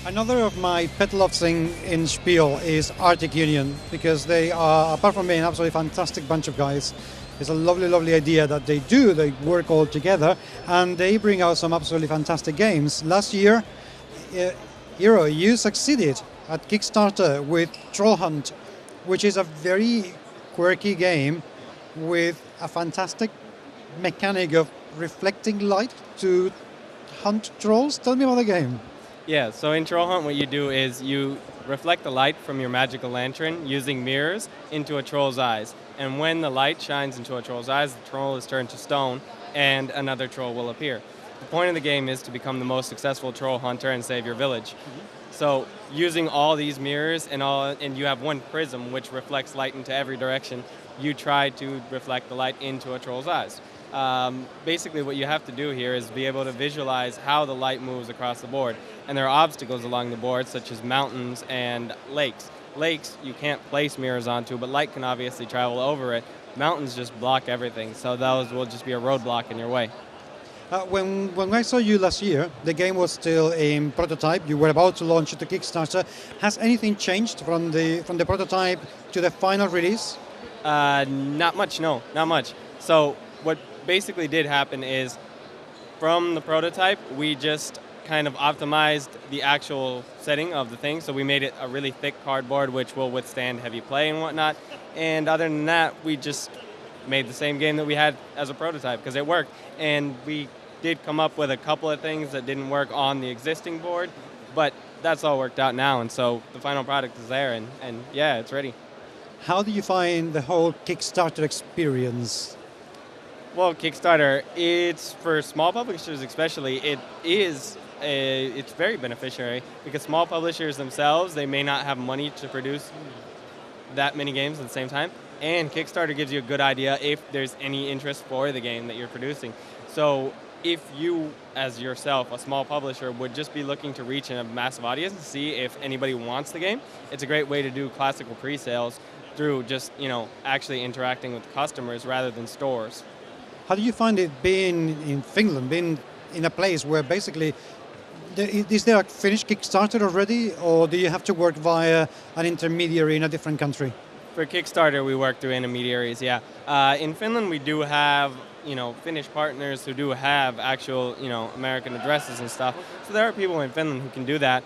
Another of my pet loves in Spiel is Arctic Union because they are, apart from being an absolutely fantastic bunch of guys, it's a lovely, lovely idea that they do. They work all together and they bring out some absolutely fantastic games. Last year, Hero, you succeeded at Kickstarter with Troll Hunt, which is a very quirky game with a fantastic mechanic of reflecting light to hunt trolls. Tell me about the game. Yeah, so in Troll Hunt, what you do is you reflect the light from your magical lantern using mirrors into a troll's eyes. And when the light shines into a troll's eyes, the troll is turned to stone and another troll will appear. The point of the game is to become the most successful troll hunter and save your village. So using all these mirrors and you have one prism which reflects light into every direction, you try to reflect the light into a troll's eyes. Basically what you have to do here is be able to visualize how the light moves across the board. And there are obstacles along the board such as mountains and lakes. Lakes you can't place mirrors onto, but light can obviously travel over it. Mountains just block everything, so those will just be a roadblock in your way. When I saw you last year, the game was still in prototype. You were about to launch it to Kickstarter. Has anything changed from the prototype to the final release? Not much, no, not much. So what basically did happen is from the prototype, we just kind of optimized the actual setting of the thing. So we made it a really thick cardboard which will withstand heavy play and whatnot. And other than that, we just made the same game that we had as a prototype because it worked. And we did come up with a couple of things that didn't work on the existing board, but that's all worked out now. And so the final product is there and yeah, it's ready. How do you find the whole Kickstarter experience? Well, Kickstarter, it's for small publishers especially, it's very beneficiary because small publishers themselves, they may not have money to produce that many games at the same time, and Kickstarter gives you a good idea if there's any interest for the game that you're producing. So if you, as yourself, a small publisher, would just be looking to reach a massive audience and see if anybody wants the game, it's a great way to do classical pre-sales through just, actually interacting with customers rather than stores. How do you find it being in Finland, being in a place where basically, is there a Finnish Kickstarter already, or do you have to work via an intermediary in a different country? For Kickstarter, we work through intermediaries, yeah. In Finland, we do have, Finnish partners who do have actual, American addresses and stuff. So there are people in Finland who can do that.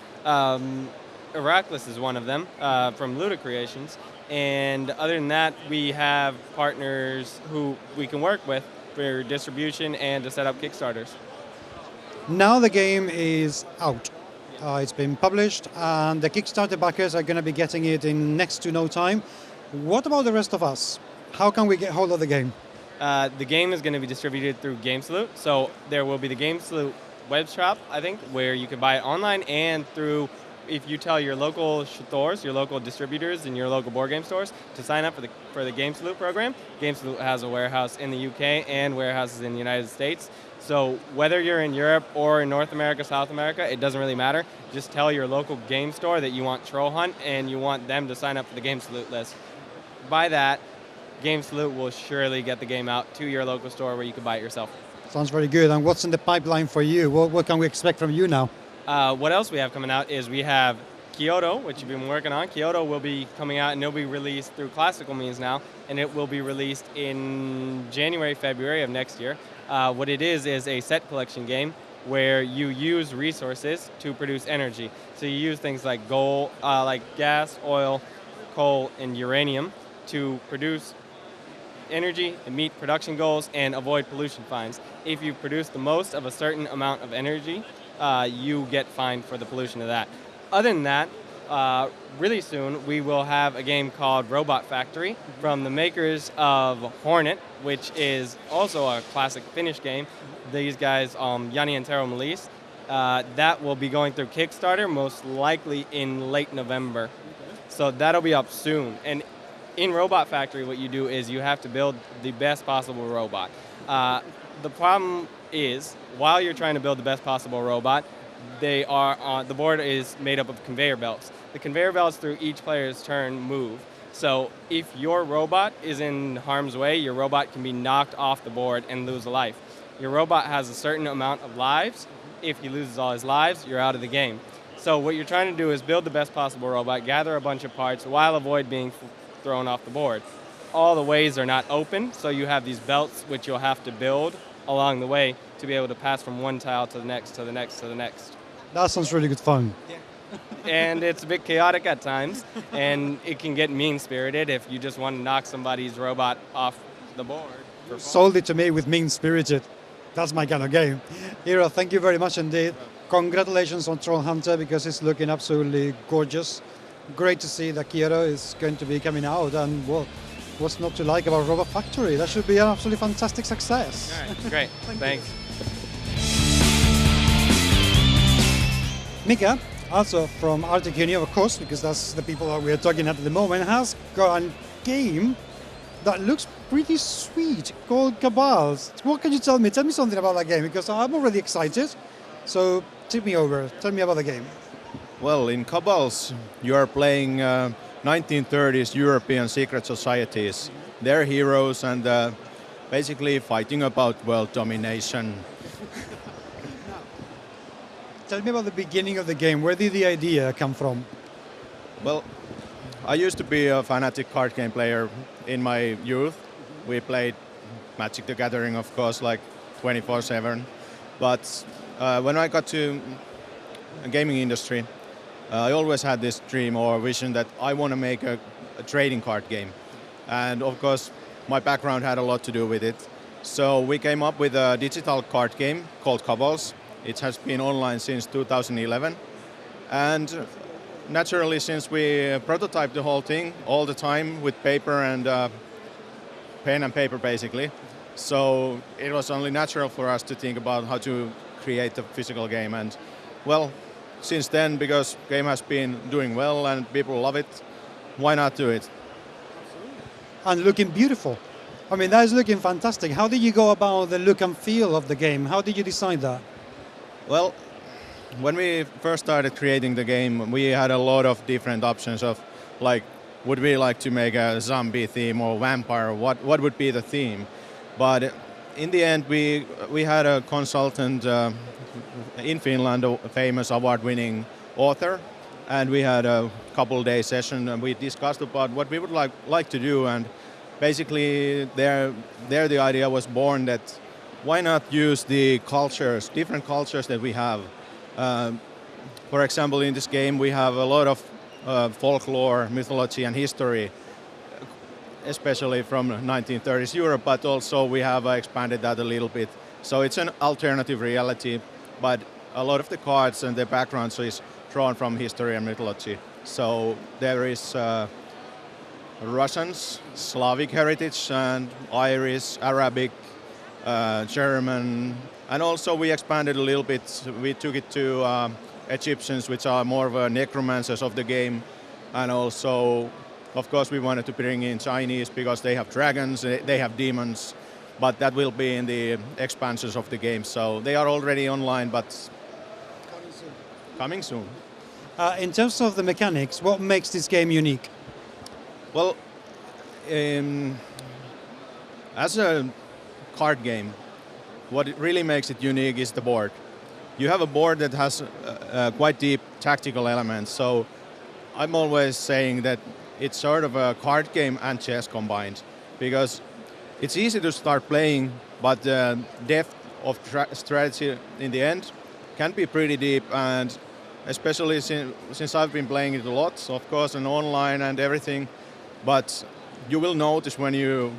Heracles is one of them from Luda Creations. And other than that, we have partners who we can work with for distribution and to set up Kickstarters. Now the game is out. It's been published and the Kickstarter backers are going to be getting it in next to no time. What about the rest of us? How can we get hold of the game? The game is going to be distributed through GameSalute. So there will be the GameSalute web shop, I think, where you can buy it online and through, if you tell your local stores, your local distributors and your local board game stores to sign up for the GameSalute program. GameSalute has a warehouse in the UK and warehouses in the United States. So whether you're in Europe or in North America, South America, it doesn't really matter. Just tell your local game store that you want Troll Hunt and you want them to sign up for the GameSalute list. By that, GameSalute will surely get the game out to your local store where you can buy it yourself. Sounds very good. And what's in the pipeline for you? What can we expect from you now? What else we have coming out is we have Kyoto, which you've been working on. Kyoto will be coming out and it'll be released through classical means now, and it will be released in January, February of next year. What it is a set collection game where you use resources to produce energy. So you use things like gold, like gas, oil, coal, and uranium to produce energy and meet production goals and avoid pollution fines. If you produce the most of a certain amount of energy, you get fined for the pollution of that. Other than that, really soon we will have a game called Robot Factory from the makers of Hornet, which is also a classic Finnish game. These guys, Jani and Tero Melis, that will be going through Kickstarter, most likely in late November. So that'll be up soon. And in Robot Factory, what you do is you have to build the best possible robot. The problem is, while you're trying to build the best possible robot, the board is made up of conveyor belts. The conveyor belts through each player's turn move. So if your robot is in harm's way, your robot can be knocked off the board and lose a life. Your robot has a certain amount of lives. If he loses all his lives, you're out of the game. So what you're trying to do is build the best possible robot, gather a bunch of parts while avoid being thrown off the board. All the ways are not open, so you have these belts which you'll have to build along the way to be able to pass from one tile to the next, to the next, to the next. That sounds really good fun. And it's a bit chaotic at times, and it can get mean-spirited if you just want to knock somebody's robot off the board. Sold it to me with mean-spirited. That's my kind of game. Hiro, thank you very much indeed. Congratulations on Troll Hunter because it's looking absolutely gorgeous. Great to see that Kyoto is going to be coming out, and well, what's not to like about Robot Factory? That should be an absolutely fantastic success. All right, great. Thanks. Mika, also from Arctic Union, of course, because that's the people that we're talking at the moment, has got a game that looks pretty sweet called Cabals. What can you tell me? Tell me something about that game because I'm already excited. So take me over. Tell me about the game. Well, in Cabals, you are playing 1930s European secret societies. They're heroes and basically fighting about world domination. Tell me about the beginning of the game. Where did the idea come from? Well, I used to be a fanatic card game player in my youth. We played Magic the Gathering, of course, like 24/7. But when I got to the gaming industry, I always had this dream or vision that I want to make a trading card game. And of course, my background had a lot to do with it. So we came up with a digital card game called Cabals. It has been online since 2011. And naturally, since we prototyped the whole thing all the time with paper and pen and paper, basically, so it was only natural for us to think about how to create a physical game. And well, since then, because game has been doing well and people love it, why not do it? And looking beautiful. I mean, that is looking fantastic. How did you go about the look and feel of the game? How did you decide that? Well, when we first started creating the game, we had a lot of different options of like, would we like to make a zombie theme or vampire? What would be the theme? But in the end, we had a consultant in Finland, a famous award-winning author, and we had a couple-day session and we discussed about what we would like to do. And basically, there the idea was born that why not use the cultures, different cultures that we have. For example, in this game, we have a lot of folklore, mythology, and history, especially from 1930s Europe, but also we have expanded that a little bit. So it's an alternative reality, but a lot of the cards and the backgrounds is drawn from history and mythology. So there is Russians, Slavic heritage, and Irish, Arabic, German, and also we expanded a little bit. We took it to Egyptians, which are more of a necromancers of the game, and also, of course, we wanted to bring in Chinese because they have dragons, they have demons, but that will be in the expansions of the game. So they are already online, but coming soon. In terms of the mechanics, what makes this game unique? Well, as a card game, what it really makes it unique is the board. You have a board that has quite deep tactical elements, so I'm always saying that it's sort of a card game and chess combined, because it's easy to start playing, but the depth of strategy in the end can be pretty deep, and especially since I've been playing it a lot, of course, and online and everything, but you will notice when you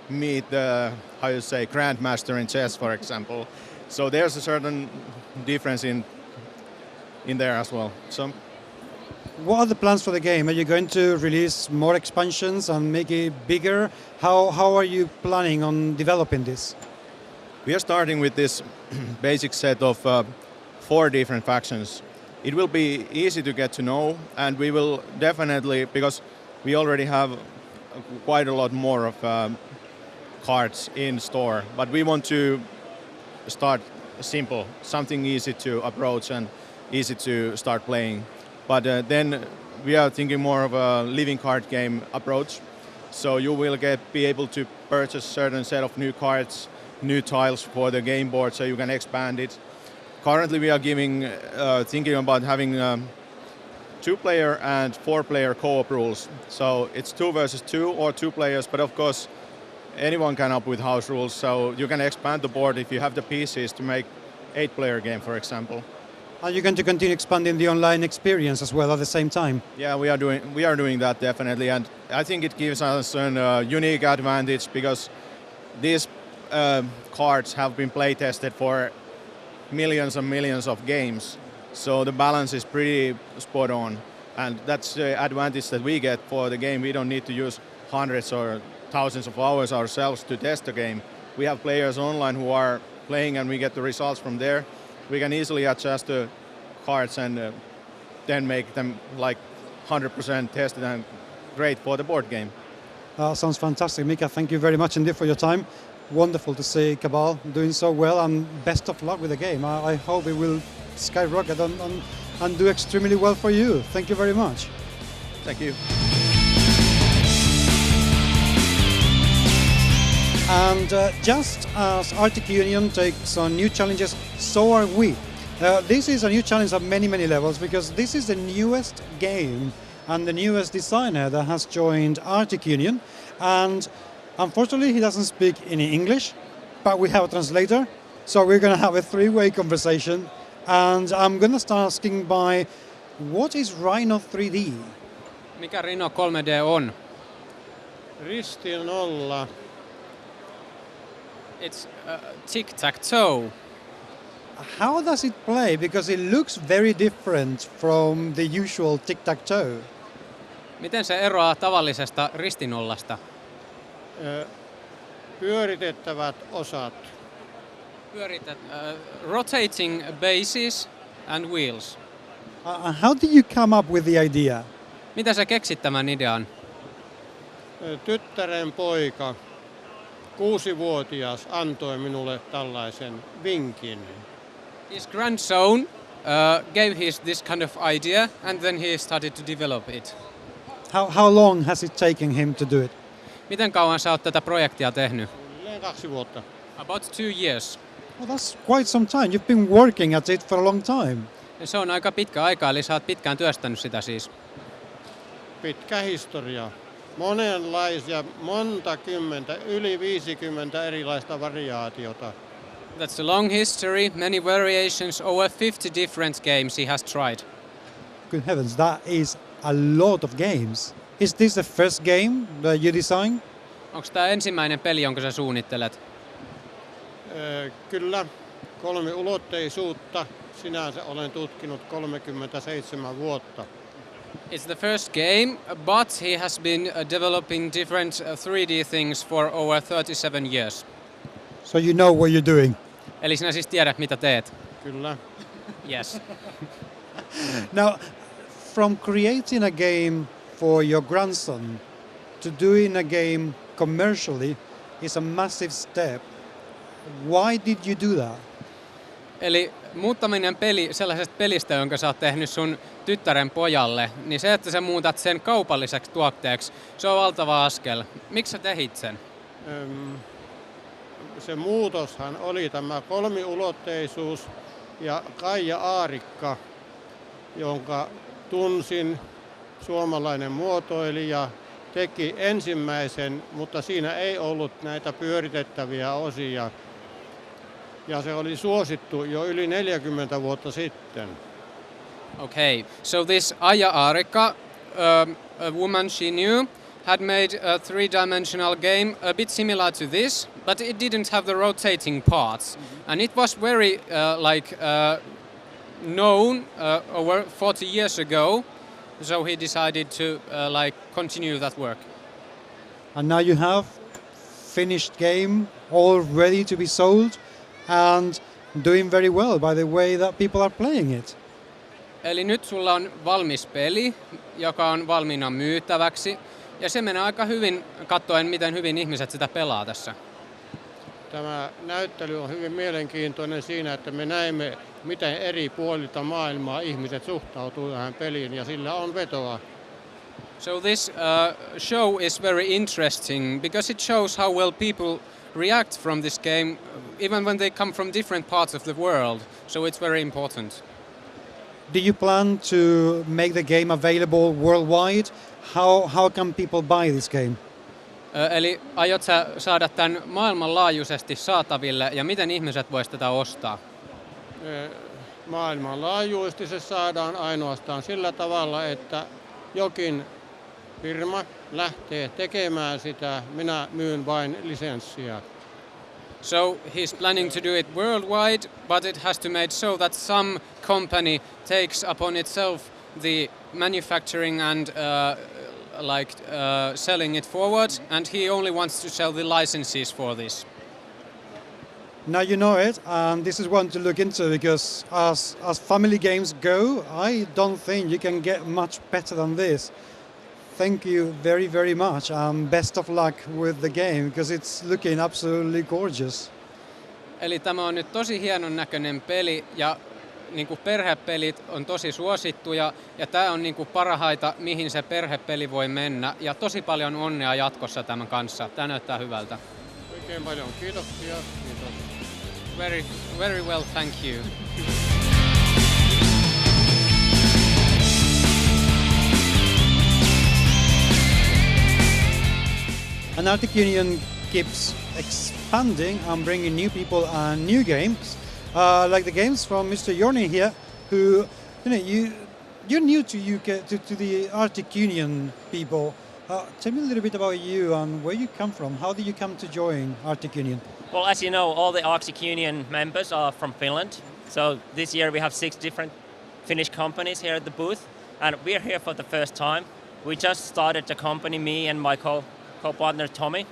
meet the, how you say, grandmaster in chess, for example. So there's a certain difference in there as well. So, what are the plans for the game? Are you going to release more expansions and make it bigger? How are you planning on developing this? we are starting with this basic set of 4 different factions. It will be easy to get to know, and we will definitely, because we already have quite a lot more of cards in store, but we want to start simple, something easy to approach and easy to start playing. But then we are thinking more of a living card game approach. So you will be able to purchase certain set of new cards, new tiles for the game board, so you can expand it. currently we are thinking about having 2-player and 4-player co-op rules. So it's 2 versus 2 or 2 players, but of course anyone can up with house rules. So you can expand the board if you have the pieces to make 8-player game, for example. Are you going to continue expanding the online experience as well at the same time? Yeah, we are doing that definitely, and I think it gives us a unique advantage because these cards have been play tested for millions and millions of games, so the balance is pretty spot on, and that's the advantage that we get for the game. We don't need to use hundreds or thousands of hours ourselves to test the game. We have players online who are playing and we get the results from there. We can easily adjust the cards and then make them like 100% tested and great for the board game. Sounds fantastic. Mika, thank you very much indeed for your time. Wonderful to see Cabal doing so well, and best of luck with the game. I hope it will skyrocket and do extremely well for you. Thank you very much. Thank you. And just as Arctic Union takes on new challenges, so are we. This is a new challenge at many, many levels because this is the newest game and the newest designer that has joined Arctic Union. And unfortunately, he doesn't speak any English, but we have a translator. So we're going to have a 3-way conversation. And I'm going to start asking by, what is Rhino 3D? Mikä Rhino 3D on? Risti nolla. It's tic-tac-toe. How does it play? Because it looks very different from the usual tic-tac-toe. Miten se eroaa tavallisesta ristinollasta? Pyöritettävät osat. Rotating bases and wheels. How did you come up with the idea? Mitä sä keksit tämän idean? Tyttären poika, 6-vuotias, antoi minulle tällaisen vinkin. His grandson gave this kind of idea and then he started to develop it. How long has it taken him to do it? Miten kauan sä oot tätä projektia tehnyt? Suunnilleen 2 vuotta. About 2 years. Well, that's quite some time. You've been working at it for a long time. Ja se on aika pitkä aika, eli sä oot pitkään työstänyt sitä siis. Pitkä historia. Monenlaisia, monta kymmentä, yli 50 erilaista variaatiota. That's a long history, many variations, over 50 different games he has tried. Good heavens, that is a lot of games. Is this the first game that you design? Onko tämä ensimmäinen peli, jonka sä suunnittelet? Kyllä, 3-ulotteisuutta sinänsä olen tutkinut 37 vuotta. It's the first game, but he has been developing different 3D things for over 37 years. So you know what you're doing. Eli sinä siis tiedät, mitä teet? Kyllä. Yes. Now, from creating a game for your grandson to doing a game commercially is a massive step. Why did you do that? Eli muuttaminen sellaisesta pelistä, jonka sä oot tehnyt sun tyttären pojalle, niin se, että sä muutat sen kaupalliseksi tuotteeksi, se on valtava askel. Miksi sä tehit sen? Se muutoshan oli tämä 3-ulotteisuus ja Kaija Aarikka, jonka tunsin, suomalainen muotoilija, teki ensimmäisen, mutta siinä ei ollut näitä pyöritettäviä osia. Ja se oli suosittu jo yli 40 vuotta sitten. Okay, so this Aija Aarikka, a woman she knew, had made a 3-dimensional game a bit similar to this, but it didn't have the rotating parts. And it was very known over 40 years ago, so he decided to continue that work. And now you have finished game all ready to be sold and doing very well by the way that people are playing it. Eli nyt sulla on valmis peli, joka on valmiina myyttäväksi, ja se menee aika hyvin katsoen, miten hyvin ihmiset sitä pelaa tässä. Tämä näyttely on hyvin mielenkiintoinen siinä, että me näemme, miten eri puolilta maailmaa ihmiset suhtautuu tähän peliin, ja sillä on vetoa. So this show is very interesting because it shows how well people react from this game even when they come from different parts of the world. So it's very important. Do you plan to make the game available worldwide? How can people buy this game? Eli aiot sä saada tämän maailmanlaajuisesti saataville ja miten ihmiset vois tätä ostaa? Maailmanlaajuisesti se saadaan ainoastaan sillä tavalla, että jokin firma lähtee tekemään sitä, minä myyn vain lisenssiä. So he's planning to do it worldwide, but it has to made so that some company takes upon itself the manufacturing and selling it forward, and he only wants to sell the licenses for this. Now you know it, and this is one to look into because as family games go, I don't think you can get much better than this. Thank you very, very much, and best of luck with the game because it's looking absolutely gorgeous. Eli tämä on nyt tosi hienon näköinen peli ja niinku perhepelit on tosi suosittuja ja tämä on niinku parhaita, mihin se perhepeli voi mennä ja tosi paljon onnea jatkossa tämän kanssa. Tämä näyttää hyvältä. Oikein paljon kiitoksia. Kiitos. Very, very well, thank you. And Arctic Union keeps expanding and bringing new people and new games, like the games from Mr. Jorni here, who, you're new to UK, to the Arctic Union people. Tell me a little bit about you and where you come from. How did you come to join Arctic Union? Well, as you know, all the Arctic Union members are from Finland. So this year we have 6 different Finnish companies here at the booth, and we're here for the first time. We just started the company, me and my co-partner Tommy,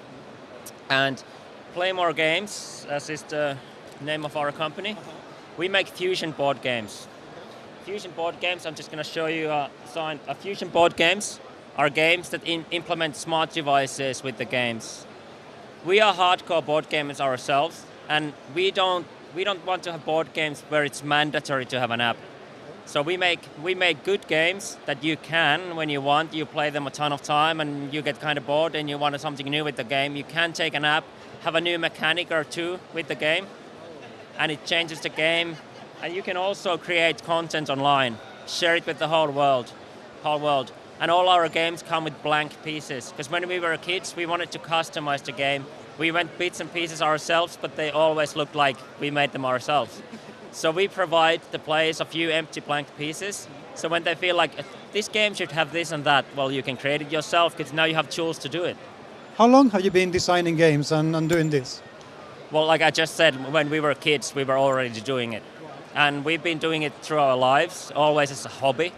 and Play More Games, as is the name of our company. We make fusion board games. Fusion board games, I'm just going to show you a sign. Fusion board games are games that implement smart devices with the games. We are hardcore board gamers ourselves, and we don't want to have board games where it's mandatory to have an app. So we make good games that you can, when you want, you play them a ton of time and you get kind of bored and you want something new with the game. You can take an app, have a new mechanic or two with the game, and it changes the game. And you can also create content online, share it with the whole world. And all our games come with blank pieces. Because when we were kids, we wanted to customize the game. We went bits and pieces ourselves, but they always looked like we made them ourselves. So we provide the players a few empty blank pieces. So when they feel like this game should have this and that, well, you can create it yourself because now you have tools to do it. How long have you been designing games and doing this? Well, like I just said, when we were kids, we were already doing it. And we've been doing it through our lives, always as a hobby.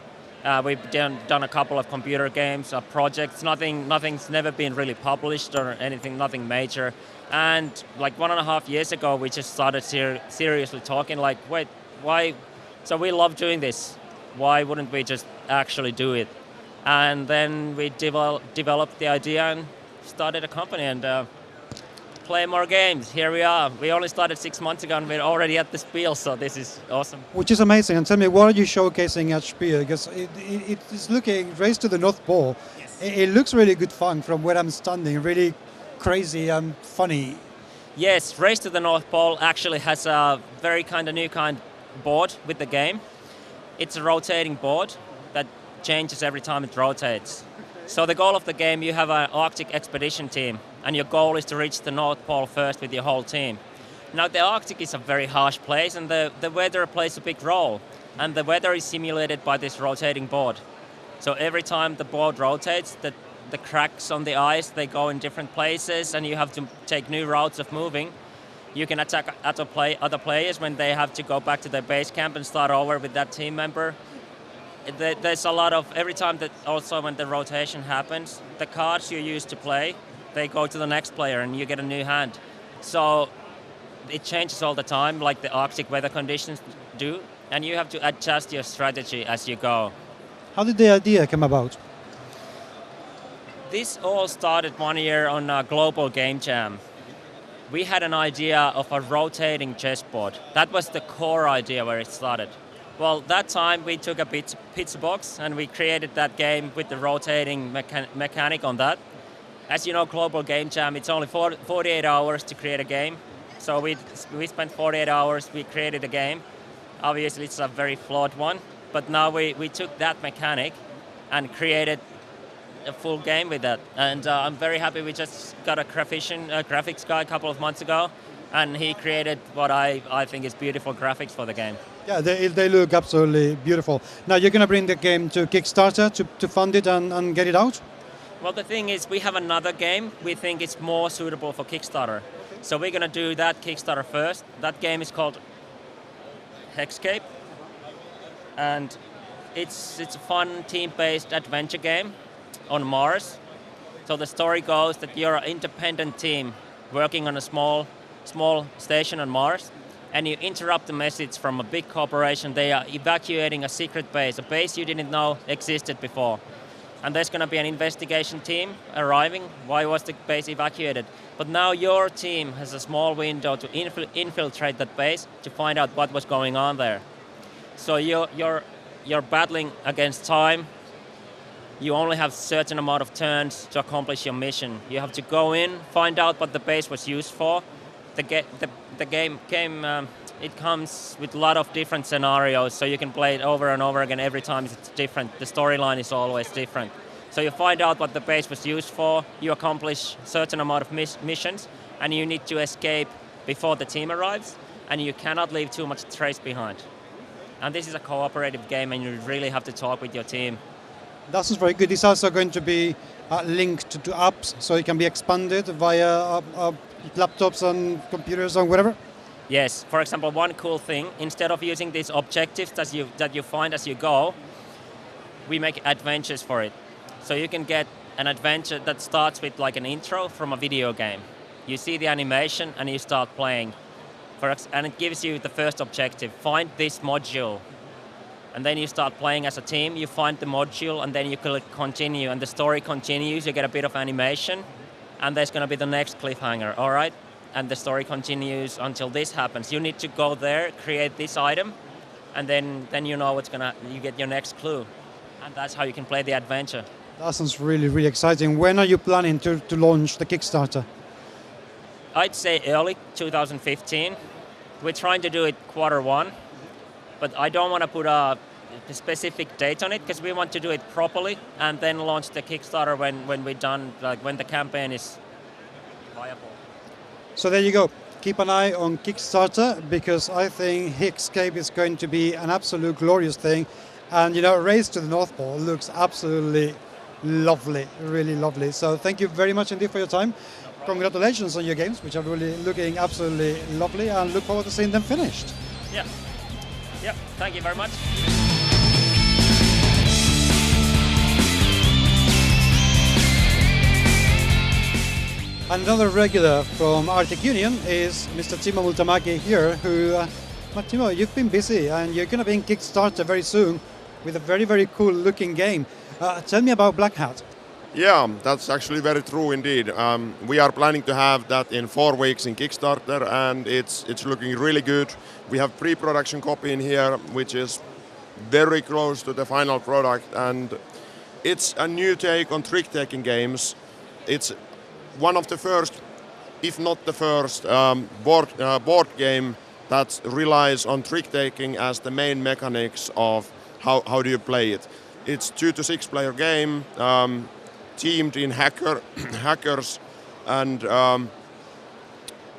We've done a couple of computer games, projects. Nothing's never been really published or anything, nothing major. And like 1.5 years ago, we just started seriously talking like, wait, why? So we love doing this. Why wouldn't we just actually do it? And then we developed the idea and started a company and Play More Games. Here we are. We only started 6 months ago and we're already at the Spiel, so this is awesome. Which is amazing. And tell me, what are you showcasing at Spiel? Because it is looking Race to the North Pole. Yes. It looks really good fun from where I'm standing. Really crazy and funny. Yes, Race to the North Pole actually has a very new board with the game. It's a rotating board that changes every time it rotates. So the goal of the game, you have an Arctic expedition team, and your goal is to reach the North Pole first with your whole team. Now the Arctic is a very harsh place, and the weather plays a big role. And the weather is simulated by this rotating board. So every time the board rotates, the cracks on the ice, they go in different places, and you have to take new routes of moving. You can attack other players when they have to go back to their base camp and start over with that team member. There's a lot of, every time that also when the rotation happens, the cards you use to play, they go to the next player and you get a new hand. So it changes all the time, like the Arctic weather conditions do, and you have to adjust your strategy as you go. How did the idea come about? This all started 1 year on a global game jam. We had an idea of a rotating chessboard. That was the core idea where it started. Well, that time we took a pizza box and we created that game with the rotating mechanic on that. As you know, global game jam, it's only 48 hours to create a game. So we spent 48 hours, we created a game. Obviously it's a very flawed one, but now we took that mechanic and created a full game with that. And I'm very happy. We just got a graphics guy a couple of months ago, and he created what I think is beautiful graphics for the game. Yeah, they look absolutely beautiful. Now you're going to bring the game to Kickstarter to fund it and get it out? Well, the thing is, we have another game we think is more suitable for Kickstarter. So we're going to do that Kickstarter first. That game is called Hexcape. And it's a fun team-based adventure game on Mars. So the story goes that you're an independent team working on a small station on Mars, and you interrupt the message from a big corporation. They are evacuating a secret base, a base you didn't know existed before. And there's going to be an investigation team arriving. Why was the base evacuated? But now your team has a small window to infiltrate that base to find out what was going on there. So you're battling against time. You only have certain amount of turns to accomplish your mission. You have to go in, find out what the base was used for. The game it comes with a lot of different scenarios, so you can play it over and over again. Every time it's different. The storyline is always different. So you find out what the base was used for, you accomplish a certain amount of missions, and you need to escape before the team arrives, and you cannot leave too much trace behind. And this is a cooperative game, and you really have to talk with your team. That is very good. It's also going to be linked to apps, so it can be expanded via laptops and computers and whatever. Yes. For example, one cool thing, instead of using these objectives that you find as you go, we make adventures for it. So you can get an adventure that starts with like an intro from a video game. You see the animation and you start playing. And it gives you the first objective, find this module. And then you start playing as a team, you find the module, and then you click continue, and the story continues, you get a bit of animation, and there's going to be the next cliffhanger, all right? And the story continues until this happens. You need to go there, create this item, and then you know you get your next clue. And that's how you can play the adventure. That sounds really, really exciting. When are you planning to launch the Kickstarter? I'd say early 2015. We're trying to do it Q1, but I don't want to put a specific date on it because we want to do it properly and then launch the Kickstarter when we're done, like when the campaign is viable. So there you go. Keep an eye on Kickstarter because I think Hexcape is going to be an absolute glorious thing. And Race to the North Pole looks absolutely lovely, really lovely. So thank you very much indeed for your time. Congratulations on your games, which are really looking absolutely lovely, and look forward to seeing them finished. Yeah. Thank you very much. Another regular from Arctic Union is Mr. Timo Multamaki here, who, Timo, you've been busy and you're going to be in Kickstarter very soon with a very, very cool looking game. Tell me about Black Hat. Yeah, that's actually very true indeed. We are planning to have that in 4 weeks in Kickstarter, and it's looking really good. We have pre-production copy in here, which is very close to the final product, and it's a new take on trick-taking games. It's one of the first, if not the first, board game that relies on trick-taking as the main mechanics of how do you play it. It's 2 to 6 player game. Teamed in hackers, and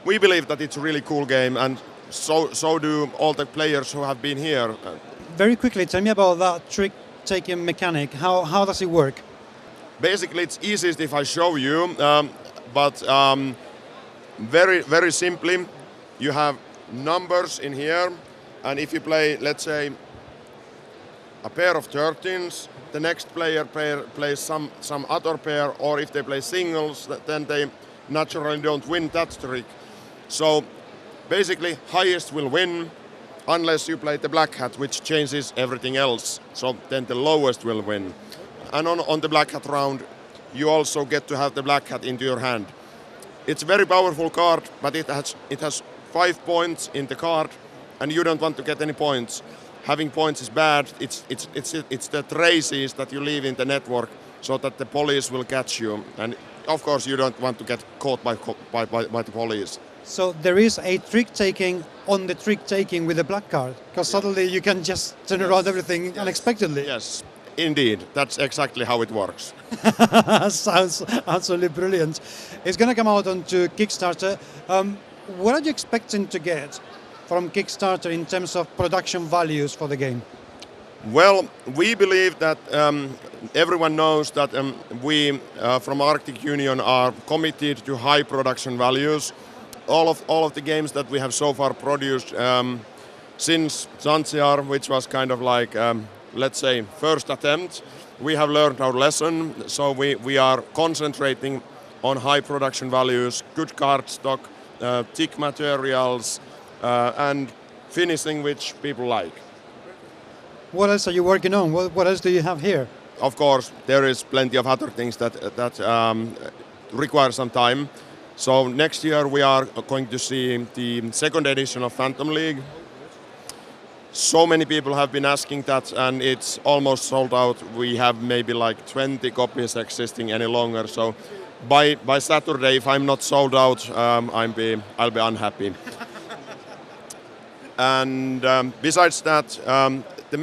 we believe that it's a really cool game, and so do all the players who have been here. Very quickly, tell me about that trick-taking mechanic. How does it work? Basically, it's easiest if I show you, but very, very simply, you have numbers in here, and if you play, let's say, a pair of 13s, the next player plays some other pair, or if they play singles, then they naturally don't win that trick. So basically, highest will win unless you play the Black Hat, which changes everything else. So then the lowest will win. And on the Black Hat round, you also get to have the Black Hat into your hand. It's a very powerful card, but it has 5 points in the card, and you don't want to get any points. Having points is bad. It's the traces that you leave in the network so that the police will catch you. And of course you don't want to get caught by the police. So there is a trick taking on the trick taking with the black card, because suddenly you can just turn around everything unexpectedly. Yes, indeed. That's exactly how it works. Sounds absolutely brilliant. It's going to come out onto Kickstarter. What are you expecting to get from Kickstarter in terms of production values for the game? Well, we believe that everyone knows that we from Arctic Union are committed to high production values. All of the games that we have so far produced since Zanzibar, which was kind of like, let's say, first attempt, we have learned our lesson. So we are concentrating on high production values, good card stock, thick materials, and finishing which people like. What else are you working on? What else do you have here? Of course, there is plenty of other things that require some time. So next year we are going to see the second edition of Phantom League. So many people have been asking that, and it's almost sold out. We have maybe like 20 copies existing any longer. So by Saturday, if I'm not sold out, I'll be unhappy. And besides that, the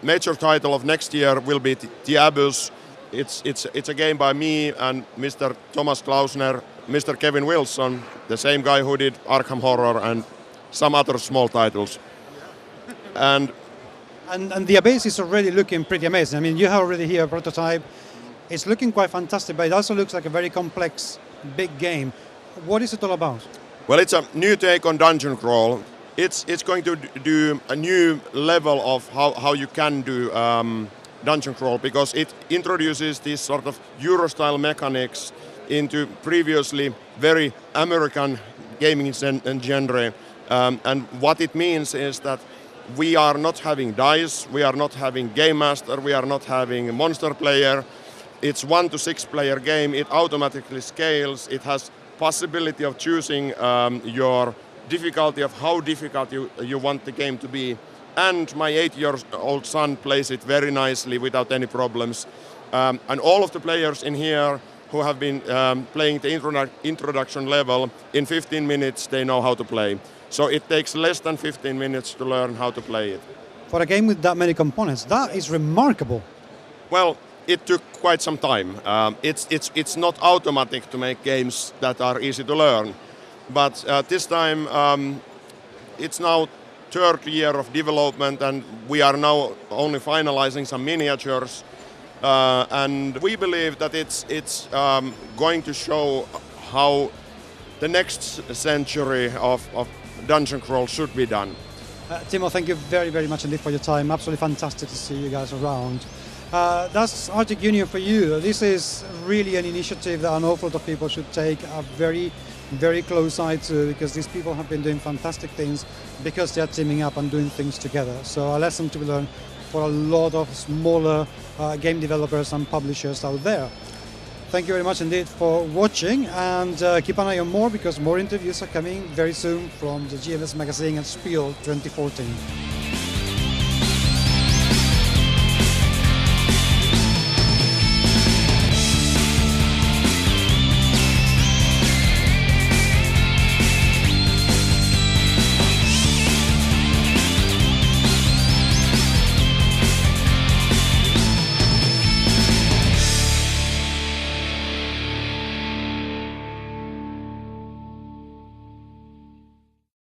major title of next year will be The Abyss. It's a game by me and Mr. Thomas Klausner, Mr. Kevin Wilson, the same guy who did Arkham Horror and some other small titles. And the Abyss is already looking pretty amazing. I mean, you have already here a prototype. It's looking quite fantastic, but it also looks like a very complex, big game. What is it all about? Well, it's a new take on dungeon crawl. It's going to do a new level of how you can do dungeon crawl, because it introduces these sort of Euro-style mechanics into previously very American gaming genre. And what it means is that we are not having dice, we are not having game master, we are not having a monster player. It's 1 to 6 player game. It automatically scales. It has possibility of choosing your difficulty of how difficult you want the game to be. And my 8-year-old son plays it very nicely without any problems. And all of the players in here who have been playing the introduction level, in 15 minutes they know how to play. So it takes less than 15 minutes to learn how to play it. For a game with that many components, that is remarkable. Well, it took quite some time. It's not automatic to make games that are easy to learn. But this time it's now third year of development, and we are now only finalizing some miniatures. And we believe that it's going to show how the next century of dungeon crawl should be done. Timo, thank you very, very much indeed for your time. Absolutely fantastic to see you guys around. That's Arctic Union for you. This is really an initiative that an awful lot of people should take a very, very close eye to, because these people have been doing fantastic things because they are teaming up and doing things together. So a lesson to be learned for a lot of smaller game developers and publishers out there. Thank you very much indeed for watching, and keep an eye on more, because more interviews are coming very soon from the GMS magazine and Spiel 2014.